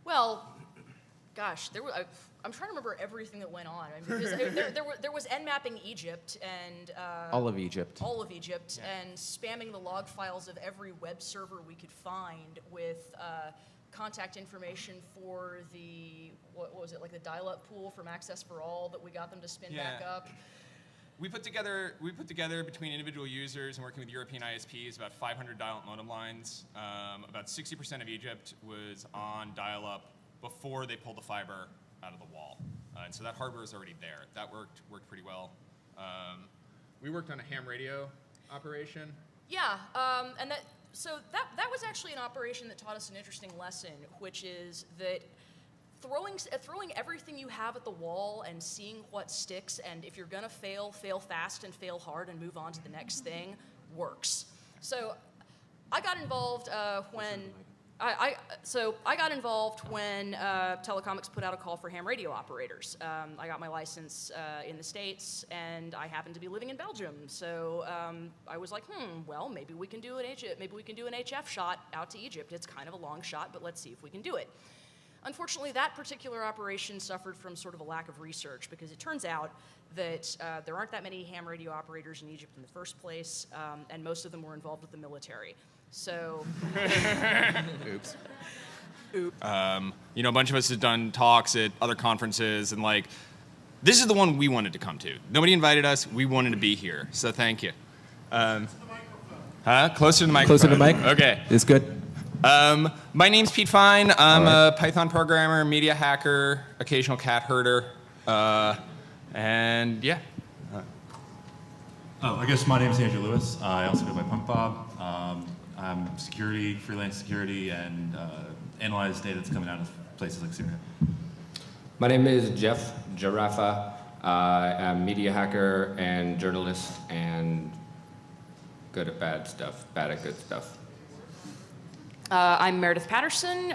Well, gosh, I'm trying to remember everything that went on. I mean, because there was nmapping Egypt and All of Egypt. all of Egypt, Yeah. and spamming the log files of every web server we could find with contact information for the what was it, like the dial-up pool from Access for All that we got them to spin back Yeah. up. We put together between individual users and working with European ISPs about 500 dial-up modem lines. About 60% of Egypt was on dial-up before they pulled the fiber out of the wall, and so that hardware is already there. That worked pretty well. We worked on a ham radio operation. Yeah, and that was actually an operation that taught us an interesting lesson, which is that throwing everything you have at the wall and seeing what sticks, and if you're gonna fail fast and fail hard and move on to the next thing, works. So I got involved when Telecomix put out a call for ham radio operators. I got my license in the States, and I happened to be living in Belgium. So I was like, well, maybe we can do an HF shot out to Egypt. It's kind of a long shot, but let's see if we can do it. Unfortunately, that particular operation suffered from sort of a lack of research, because it turns out that there aren't that many ham radio operators in Egypt in the first place, and most of them were involved with the military. So, Oops. You know, a bunch of us have done talks at other conferences, and like, this is the one we wanted to come to. Nobody invited us. We wanted to be here, so thank you. Closer to the microphone. Closer to the microphone. Closer to the mic? Okay. It's good. My name's Pete Fine. I'm a Python programmer, media hacker, occasional cat herder, and yeah. I guess my name's Andrew Lewis. I also go by Punk Bob. I'm security, freelance security, and analyze data that's coming out of places like Syria. My name is Jeff Jarafa. I'm a media hacker and journalist, and good at bad stuff, bad at good stuff. I'm Meredith Patterson.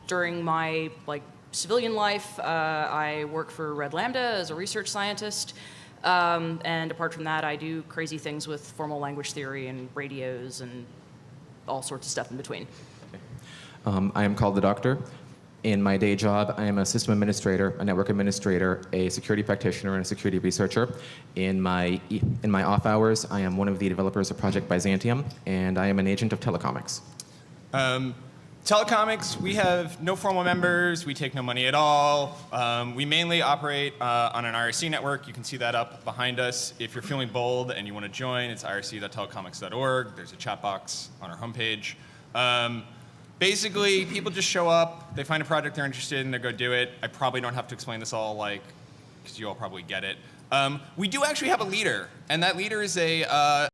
During my civilian life, I work for Red Lambda as a research scientist. And apart from that, I do crazy things with formal language theory and radios and all sorts of stuff in between. I am called the Doctor. In my day job, I am a system administrator, a network administrator, a security practitioner, and a security researcher. In my off hours, I am one of the developers of Project Byzantium, and I am an agent of Telecomix. Telecomix, we have no formal members. We take no money at all. We mainly operate on an IRC network. You can see that up behind us. If you're feeling bold and you want to join, it's irc.telecomix.org. There's a chat box on our homepage. Basically, people just show up. They find a project they're interested in. They go do it. I probably don't have to explain this all, because you all probably get it. We do actually have a leader, and that leader is a